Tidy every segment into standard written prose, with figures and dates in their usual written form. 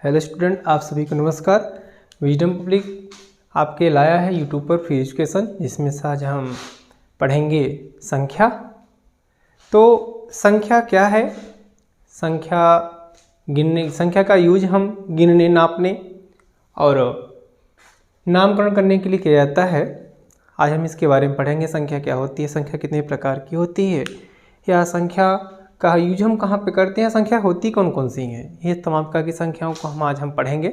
Hello student, आप सभी को नमस्कार। विजडम पब्लिक आपके लाया है यूट्यूब पर फ्री एजुकेशन, जिसमें से आज हम पढ़ेंगे संख्या। तो संख्या क्या है? संख्या का यूज हम गिनने, नापने और नामकरण करने के लिए किया जाता है। आज हम इसके बारे में पढ़ेंगे। संख्या क्या होती है, संख्या कितने प्रकार की होती है, या संख्या का यूज हम कहाँ पे करते हैं, संख्या होती कौन कौन सी हैं, ये तमाम प्रकार की संख्याओं को आज हम पढ़ेंगे।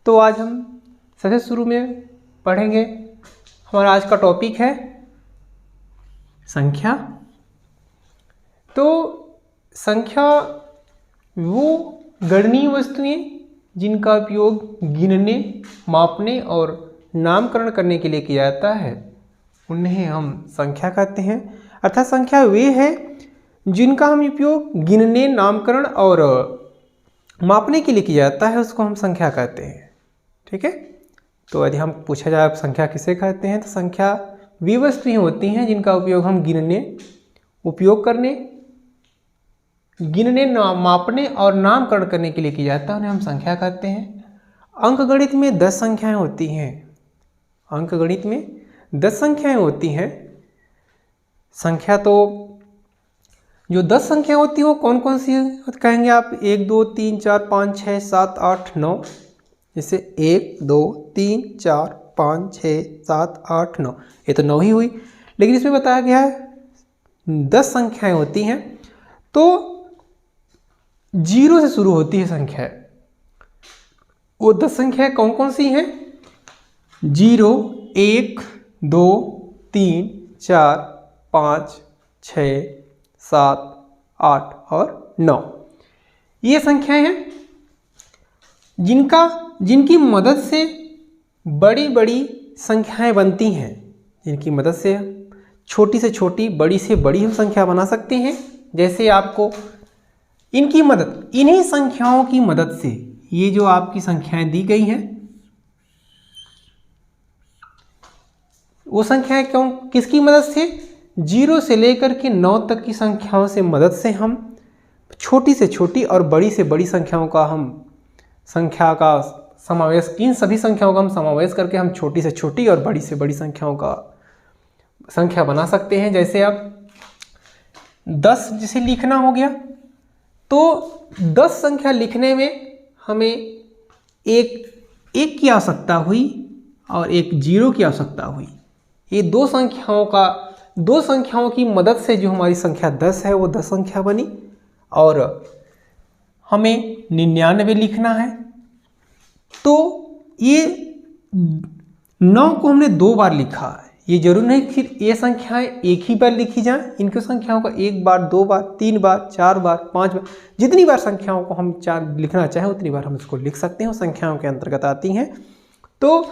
तो आज हम सबसे शुरू में पढ़ेंगे, हमारा आज का टॉपिक है संख्या। तो संख्या वो गणनीय वस्तुएं जिनका उपयोग गिनने, मापने और नामकरण करने के लिए किया जाता है, उन्हें हम संख्या कहते हैं। अर्थात संख्या वे है जिनका हम उपयोग गिनने, नामकरण और मापने के लिए किया जाता है, उसको हम संख्या कहते हैं। ठीक है। तो यदि हम पूछा जाए आप संख्या किसे कहते हैं, तो संख्या वे वस्तुएं होती हैं जिनका उपयोग हम गिनने, मापने और नामकरण करने के लिए किया जाता है, उन्हें हम संख्या कहते हैं। अंकगणित में 10 संख्याएं होती हैं। अंकगणित में 10 संख्याएं होती हैं। संख्या तो जो 10 संख्या होती है वो कौन कौन सी कहेंगे आप? 1 2 3 4 5 6 7 8 9। जैसे 1 2 3 4 5 6 7 8 9, ये तो 9 ही हुई। लेकिन इसमें बताया गया है 10 संख्याएं होती हैं। तो 0 से शुरू होती है संख्या। वो 10 संख्याएं कौन कौन सी हैं? 0 1 2 3 4 5 6 7 8 और 9, ये संख्याएं हैं जिनकी मदद से बड़ी बड़ी संख्याएं बनती हैं। जिनकी मदद से छोटी से छोटी, बड़ी से बड़ी हम संख्या बना सकते हैं। जैसे आपको इन्हीं संख्याओं की मदद से, ये जो आपकी संख्याएं दी गई हैं, वो संख्याएं किसकी मदद से? 0 से लेकर के 9 तक की संख्याओं से मदद से हम छोटी से छोटी और बड़ी से बड़ी संख्याओं का इन सभी संख्याओं का हम समावेश करके हम छोटी से छोटी और बड़ी से बड़ी संख्याओं का संख्या बना सकते हैं। जैसे अब 10 जिसे लिखना हो गया, तो 10 संख्या लिखने में हमें एक की आवश्यकता हुई और एक 0 की आवश्यकता हुई। ये दो संख्याओं की मदद से जो हमारी संख्या 10 है, वो 10 संख्या बनी। और हमें 99 लिखना है, तो ये 9 को हमने 2 बार लिखा है। ये जरूर नहीं कि ये संख्याएं एक ही बार लिखी जाएं। इनकी संख्याओं का 1 बार, 2 बार, 3 बार, 4 बार, 5 बार, जितनी बार संख्याओं को हम लिखना चाहें उतनी बार हम इसको लिख सकते हैं। संख्याओं के अंतर्गत आती हैं। तो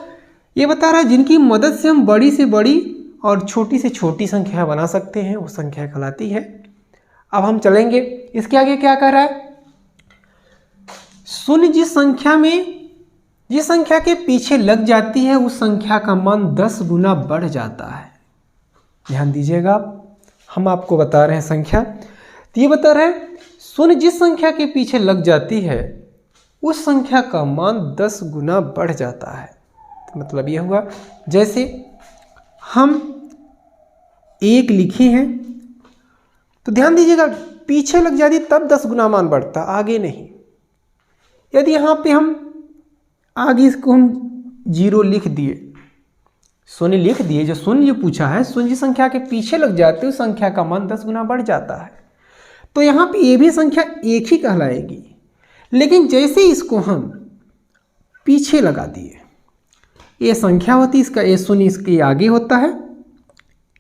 ये बता रहा है जिनकी मदद से हम बड़ी से बड़ी और छोटी से छोटी संख्या बना सकते हैं, वो संख्या कहलाती है। अब हम चलेंगे, इसके आगे क्या कह रहा है? शून्य जिस संख्या के पीछे लग जाती है, उस संख्या का मान 10 गुना बढ़ जाता है। ध्यान दीजिएगा, हम आपको बता रहे हैं संख्या। तो ये बता रहे हैं शून्य जिस संख्या के पीछे लग जाती है, उस संख्या का मान 10 गुना बढ़ जाता है। तो मतलब ये हुआ, जैसे हम 1 लिखे हैं, तो ध्यान दीजिएगा पीछे लग जाती तब 10 गुना मान बढ़ता, आगे नहीं। यदि यहाँ पे हम आगे इसको हम 0 लिख दिए, शून्य लिख दिए, जो शून्य पूछा है, शून्य संख्या के पीछे लग जाते उस संख्या का मान 10 गुना बढ़ जाता है। तो यहाँ पे ये भी संख्या एक ही कहलाएगी। लेकिन जैसे इसको हम पीछे लगा दिए, ये संख्या होती है, इसका ये शून्य इसके आगे होता है,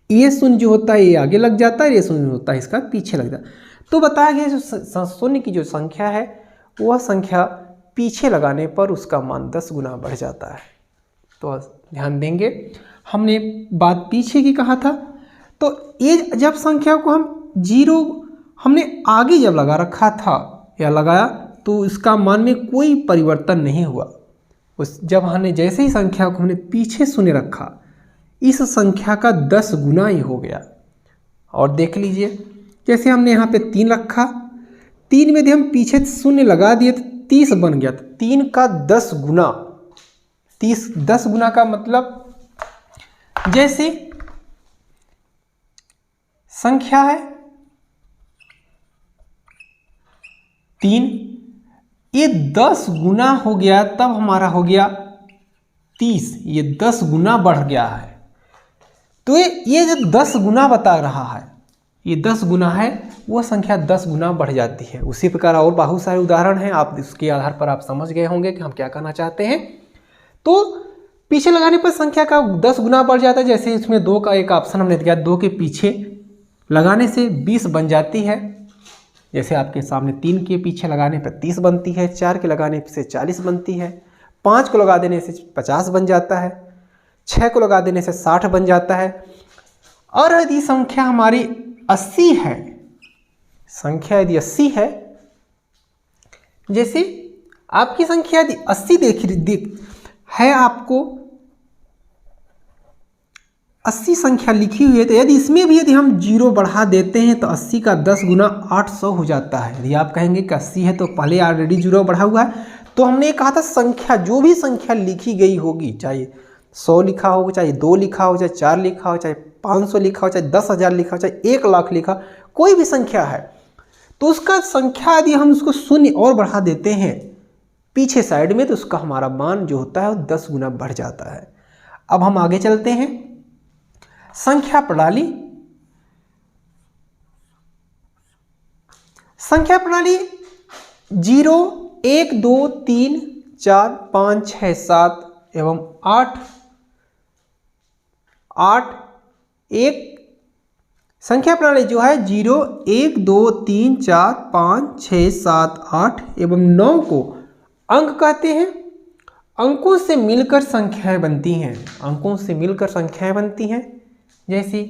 ये शून्य जो होता है ये आगे लग जाता है, ये शून्य होता है इसका पीछे लग जाता है। तो बताया गया जो शून्य की जो संख्या है, वह संख्या पीछे लगाने पर उसका मान 10 गुना बढ़ जाता है। तो ध्यान देंगे, हमने बात पीछे की कहा था। तो ये जब संख्या को हम 0 हमने आगे जब लगा रखा था या लगाया, तो इसका मान में कोई परिवर्तन नहीं हुआ। जब हमने जैसे ही संख्या को हमने पीछे शून्य रखा, इस संख्या का 10 गुना ही हो गया। और देख लीजिए, जैसे हमने यहाँ पे 3 रखा, 3 में यदि हम पीछे शून्य लगा दिए 30 बन गया, तो 3 का 10 गुना, 10 गुना का मतलब जैसे संख्या है 3, ये 10 गुना हो गया तब हमारा हो गया 30, ये 10 गुना बढ़ गया है। तो ये जो 10 गुना बता रहा है, ये 10 गुना है, वो संख्या 10 गुना बढ़ जाती है। उसी प्रकार और बहुत सारे उदाहरण हैं, आप उसके आधार पर आप समझ गए होंगे कि हम क्या कहना चाहते हैं। तो पीछे लगाने पर संख्या का 10 गुना बढ़ जाता है। जैसे इसमें 2 का एक ऑप्शन हमने दिया, 2 के पीछे लगाने से 20 बन जाती है। जैसे आपके सामने 3 के पीछे लगाने पर 30 बनती है, 4 के लगाने से 40 बनती है, 5 को लगा देने से 50 बन जाता है, 6 को लगा देने से 60 बन जाता है। और यदि संख्या हमारी 80 है, संख्या यदि 80 है, जैसे आपकी संख्या यदि 80 दिख है, आपको 80 संख्या लिखी हुई है, तो यदि इसमें भी यदि हम 0 बढ़ा देते हैं तो 80 का 10 गुना 800 हो जाता है। यदि आप कहेंगे कि 80 है तो पहले ऑलरेडी 0 बढ़ा हुआ है, तो हमने कहा था संख्या, जो भी संख्या लिखी गई होगी, चाहे 100 लिखा हो, चाहे 2 लिखा हो, चाहे 4 लिखा हो, चाहे 500 लिखा हो, चाहे 10,000 लिखा हो, चाहे 1 लाख लिखा, कोई भी संख्या है, तो उसका संख्या यदि हम उसको 0 और बढ़ा देते हैं पीछे साइड में, तो उसका हमारा मान जो होता है वो 10 गुना बढ़ जाता है। अब हम आगे चलते हैं। संख्या प्रणाली, संख्या प्रणाली 0, 1, 2, 3, 4, 5, 6, 7 एवं 8, 1 संख्या प्रणाली जो है 0, 1, 2, 3, 4, 5, 6, 7, 8 एवं 9 को अंक कहते हैं। अंकों से मिलकर संख्याएं बनती हैं, अंकों से मिलकर संख्याएं बनती हैं। जैसे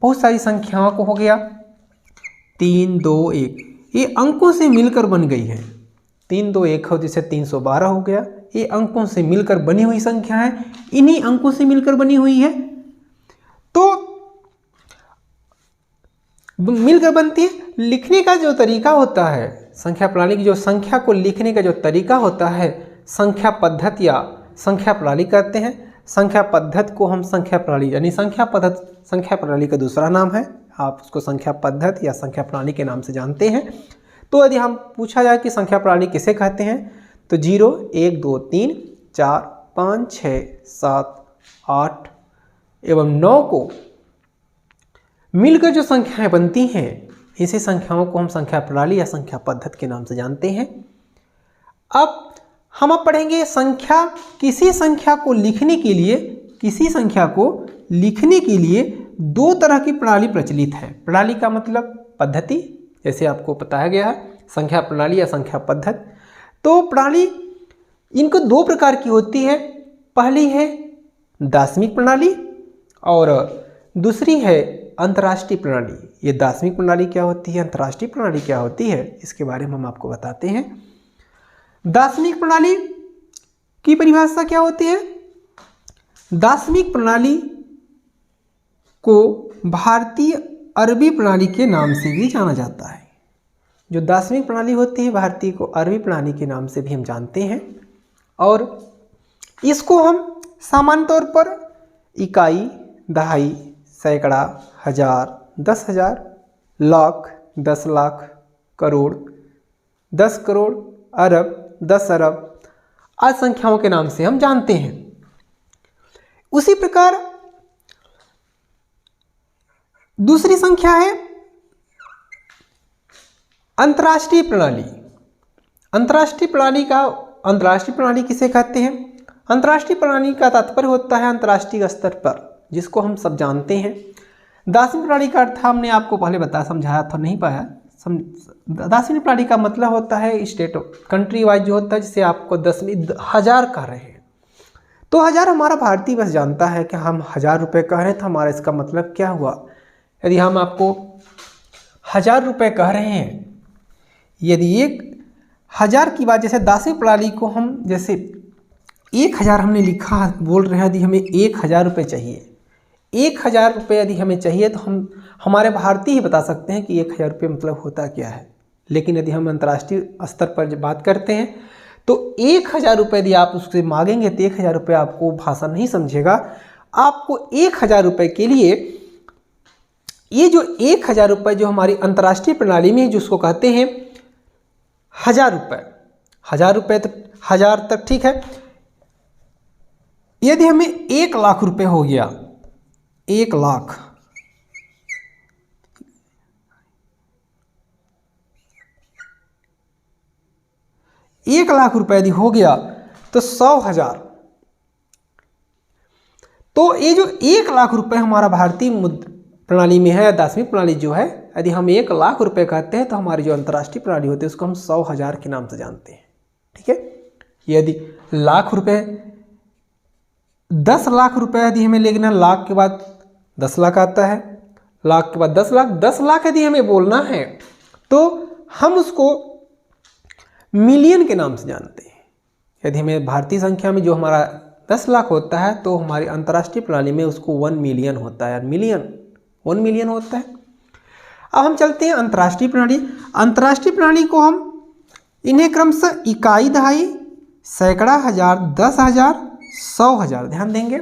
बहुत सारी संख्याओं को हो गया 3, 2, 1, ये अंकों से मिलकर बन गई है। 3, 2, 1 हो, जैसे 312 हो गया, ये अंकों से मिलकर बनी हुई संख्या है, इन्हीं अंकों से मिलकर बनी हुई है, तो मिलकर बनती है। लिखने का जो तरीका होता है, संख्या प्रणाली की जो संख्या को लिखने का जो तरीका होता है, संख्या पद्धति या संख्या प्रणाली कहते हैं। संख्या पद्धति को हम संख्या प्रणाली यानी संख्या पद्धति, संख्या प्रणाली का दूसरा नाम है, आप उसको संख्या पद्धति या संख्या प्रणाली के नाम से जानते हैं। तो यदि हम पूछा जाए कि संख्या प्रणाली किसे कहते हैं, तो 0, 1, 2, 3, 4, 5, 6, 7, 8 एवं 9 को मिलकर जो संख्याएं बनती हैं, इसी संख्याओं को हम संख्या प्रणाली या संख्या पद्धति के नाम से जानते हैं। अब हम पढ़ेंगे संख्या, किसी संख्या को लिखने के लिए, किसी संख्या को लिखने के लिए 2 तरह की प्रणाली प्रचलित है। प्रणाली का मतलब पद्धति, जैसे आपको बताया गया है, संख्या प्रणाली या संख्या पद्धति। तो प्रणाली इनको 2 प्रकार की होती है। पहली है दार्शनिक प्रणाली और दूसरी है अंतर्राष्ट्रीय प्रणाली। ये दार्शनिक प्रणाली क्या होती है, अंतर्राष्ट्रीय प्रणाली क्या होती है, इसके बारे में हम आपको बताते हैं। दार्शनिक प्रणाली की परिभाषा क्या होती है? दार्शनिक प्रणाली को भारतीय अरबी प्रणाली के नाम से भी जाना जाता है। जो दार्शनिक प्रणाली होती है, भारतीय को अरबी प्रणाली के नाम से भी हम जानते हैं। और इसको हम सामान्य तौर पर इकाई, दहाई, सैकड़ा, हजार, 10,000, लाख, 10 लाख, करोड़, 10 करोड़, अरब, 10 अरब आदि संख्याओं के नाम से हम जानते हैं। उसी प्रकार दूसरी संख्या है अंतर्राष्ट्रीय प्रणाली। अंतर्राष्ट्रीय प्रणाली किसे कहते हैं? अंतर्राष्ट्रीय प्रणाली का तात्पर्य होता है अंतर्राष्ट्रीय स्तर पर, जिसको हम सब जानते हैं। दार्शनिक प्रणाली का अर्थ हमने आपको पहले समझाया था, नहीं पाया। दार्शनिक प्रणाली का मतलब होता है स्टेट कंट्री वाइज जो होता है, जिसे आपको 10,000 कह रहे हैं, तो 1000 हमारा भारतीय बस जानता है कि हम 1000 रुपये कह रहे हैं, तो हमारा इसका मतलब क्या हुआ। यदि हम आपको 1000 रुपये कह रहे हैं, यदि 1000 की बात, जैसे दार्शनिक प्रणाली को हम जैसे 1000 हमने लिखा, बोल रहे हैं यदि हमें 1000 रुपये चाहिए, 1000 रुपये यदि हमें चाहिए, तो हम हमारे भारतीय ही बता सकते हैं कि 1000 रुपये मतलब होता क्या है। लेकिन यदि हम अंतर्राष्ट्रीय स्तर पर जब बात करते हैं, तो 1000 रुपये यदि आप उससे मांगेंगे तो 1000 रुपये आपको भाषा नहीं समझेगा। आपको 1000 रुपये के लिए ये जो 1000 रुपये जो हमारी अंतर्राष्ट्रीय प्रणाली में जिसको कहते हैं 1000 रुपये, 1000 रुपये तक 1000 तक ठीक है। यदि हमें 1 लाख रुपए हो गया, 1 लाख, एक लाख रुपए यदि हो गया तो 100,000। तो ये जो 1 लाख रुपए हमारा भारतीय प्रणाली में है, दार्शनिक प्रणाली जो है, यदि हम 1 लाख रुपए कहते हैं तो हमारी जो अंतर्राष्ट्रीय प्रणाली होती है उसको हम 100,000 के नाम से जानते हैं। ठीक है। यदि लाख रुपए 10 लाख रुपए यदि हमें लेना, लाख के बाद 10 लाख आता है, लाख के बाद 10 लाख, 10 लाख यदि हमें बोलना है तो हम उसको मिलियन के नाम से जानते हैं। यदि हमें भारतीय संख्या में जो हमारा 10 लाख होता है तो हमारी अंतर्राष्ट्रीय प्रणाली में उसको 1 मिलियन होता है, 1 मिलियन होता है। अब हम चलते हैं अंतर्राष्ट्रीय प्रणाली। अंतर्राष्ट्रीय प्रणाली को हम इन्हें क्रमशः इकाई, दहाई, सैकड़ा, हजार, 10,000, 100,000, ध्यान देंगे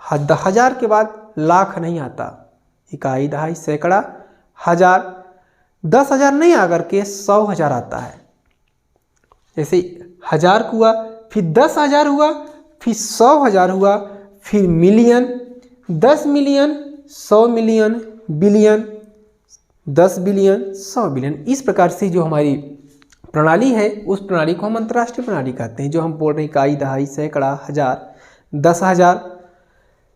1000 के बाद लाख नहीं आता, इकाई, दहाई, सैकड़ा, हजार, 10,000 नहीं आकर के 100,000 आता है। जैसे 1000 हुआ, फिर 10,000 हुआ, फिर 100,000 हुआ, फिर million, 10 million, 100 million, billion, 10 billion, 100 billion. इस प्रकार से जो हमारी प्रणाली है उस प्रणाली को हम अंतर्राष्ट्रीय प्रणाली कहते हैं। जो हम बोल रहे हैं इकाई, दहाई, सैकड़ा, हजार, 10,000,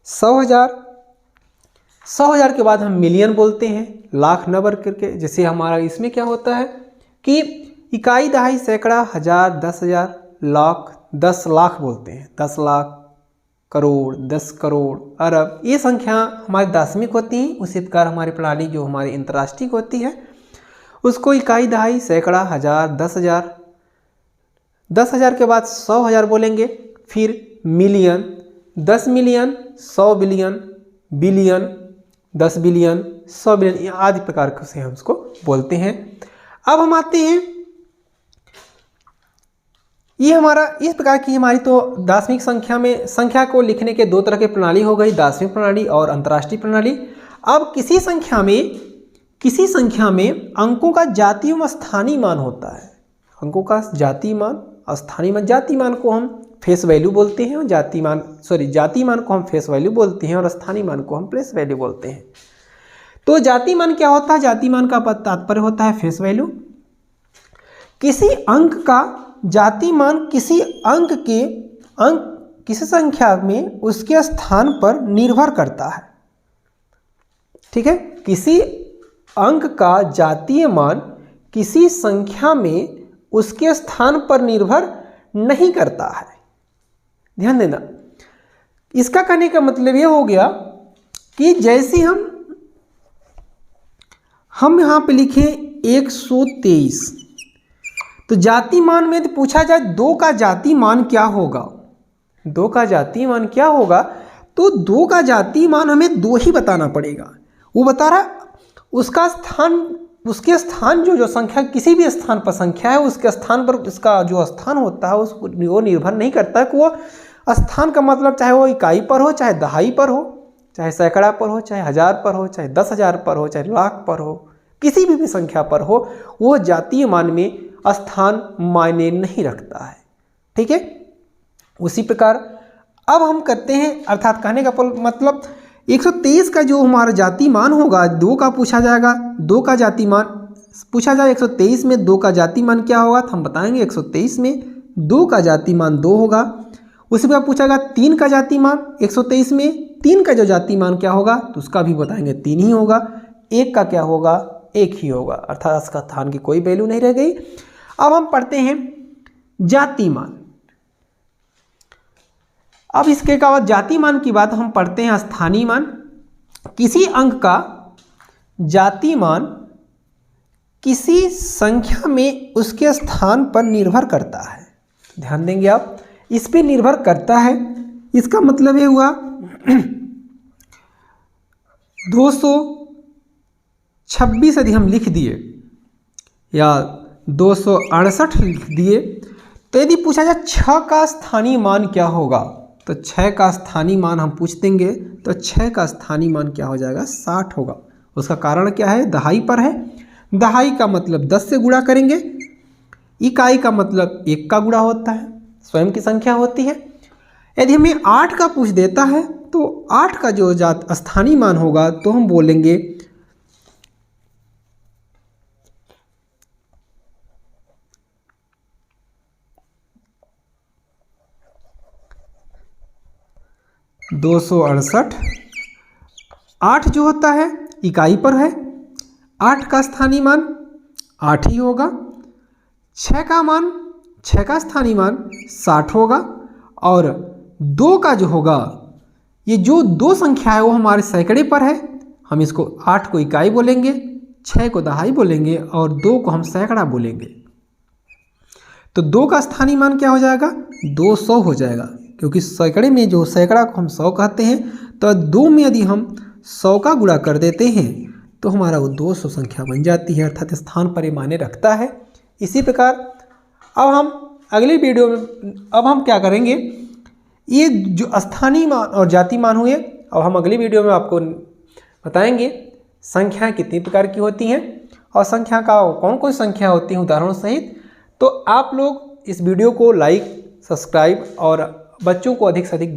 100,000, 100,000 के बाद हम मिलियन बोलते हैं, लाख न बढ़ करके। जैसे हमारा इसमें क्या होता है कि इकाई, दहाई, सैकड़ा, हजार, 10,000, लाख, 10 लाख बोलते हैं, 10 लाख, करोड़, 10 करोड़, अरब, ये संख्या हमारी दार्शनिक होती हैं। उसी प्रकार हमारी प्रणाली जो हमारी अंतर्राष्ट्रीय होती है उसको इकाई, दहाई, सैकड़ा, हजार, 10,000, 10,000 के बाद 100,000 बोलेंगे, फिर million, 10 million, 100 billion, billion, 10 billion, 100 billion, आदि प्रकार से हम उसको बोलते हैं। अब हम आते हैं, ये हमारा इस प्रकार की हमारी तो दार्शनिक संख्या में संख्या को लिखने के 2 तरह की प्रणाली हो गई, दार्शनिक प्रणाली और अंतर्राष्ट्रीय प्रणाली। अब किसी संख्या में अंकों का जातीय एवं स्थानीय मान होता है। अंकों का जातीय मान, स्थानीय मान, जातीय मान को हम फेस वैल्यू बोलते हैं और जातीय मान को हम फेस वैल्यू बोलते हैं और स्थानीय मान को हम प्लेस वैल्यू बोलते हैं। तो जातीय मान क्या होता है? जातीय मान का तात्पर्य होता है फेस वैल्यू। किसी अंक का जातीय मान किसी संख्या में उसके स्थान पर निर्भर करता है। ठीक है। किसी अंक का जातीय मान किसी संख्या में उसके स्थान पर निर्भर नहीं करता है। ध्यान देना, इसका कहने का मतलब ये हो गया कि जैसे हम यहाँ पे लिखे 123, तो जातीय मान में तो पूछा जाए 2 का जातीय मान क्या होगा, 2 का जातीय मान क्या होगा, तो 2 का जातीय मान हमें 2 ही बताना पड़ेगा। वो बता रहा उसका स्थान, उसके स्थान जो संख्या किसी भी स्थान पर संख्या है उसके स्थान पर उसका जो स्थान होता है वो निर्भर नहीं करता कि वो स्थान का मतलब चाहे वो इकाई पर हो, चाहे दहाई पर हो, चाहे सैकड़ा पर हो, चाहे हजार पर हो, चाहे 10,000 पर हो, चाहे लाख पर हो, किसी भी संख्या पर हो, वो जातीय मान में स्थान मायने नहीं रखता है। ठीक है। उसी प्रकार अब हम करते हैं, अर्थात कहने का मतलब 123 का जो हमारा जातीय मान होगा, 2 का पूछा जाएगा, 2 का जातीय मान पूछा जाए 123 में 2 का जातीय मान क्या होगा, तो हम बताएंगे 123 में 2 का जातीय मान 2 होगा। उसी पर पूछागा 3 का जातीय मान, 123 में 3 का जो जातीय मान क्या होगा, तो उसका भी बताएंगे 3 ही होगा। 1 का क्या होगा, 1 ही होगा, अर्थात इसका स्थान की कोई वैल्यू नहीं रह गई। अब हम पढ़ते हैं जातीय मान। अब इसके बाद जातीय मान की बात हम पढ़ते हैं स्थानीय मान। किसी अंक का जातीय मान किसी संख्या में उसके स्थान पर निर्भर करता है। ध्यान देंगे आप, इस पे निर्भर करता है, इसका मतलब ये हुआ 226 यदि हम लिख दिए या 268 लिख दिए तो यदि पूछा जाए 6 का स्थानीय मान क्या होगा, तो 6 का स्थानीय मान हम पूछ देंगे, तो 6 का स्थानीय मान क्या हो जाएगा, 60 होगा। उसका कारण क्या है, दहाई पर है। दहाई का मतलब 10 से गुणा करेंगे, इकाई का मतलब 1 का गुणा होता है, स्वयं की संख्या होती है। यदि हमें 8 का पूछ देता है तो 8 का जो स्थानीय मान होगा तो हम बोलेंगे 268। 8 जो होता है इकाई पर है, 8 का स्थानीय मान 8 ही होगा। 6 का स्थानीय मान 60 होगा। और 2 का जो होगा, ये जो 2 संख्या है वो हमारे सैकड़े पर है, हम इसको 8 को इकाई बोलेंगे, 6 को दहाई बोलेंगे और 2 को हम सैकड़ा बोलेंगे। तो 2 का स्थानीय मान क्या हो जाएगा, 200 हो जाएगा, क्योंकि सैकड़े में जो सैकड़ा को हम 100 कहते हैं, तो 2 में यदि हम 100 का गुणा कर देते हैं तो हमारा वो 200 संख्या बन जाती है, अर्थात स्थान पर ये मायने रखता है। इसी प्रकार अब हम अगली वीडियो में अब हम क्या करेंगे, ये जो स्थानीय मान और जाति मान हुए, अब हम अगली वीडियो में आपको बताएंगे संख्याएं कितनी प्रकार की होती हैं और संख्या का कौन कौन संख्या होती हैं उदाहरणों सहित। तो आप लोग इस वीडियो को लाइक, सब्सक्राइब और बच्चों को अधिक से अधिक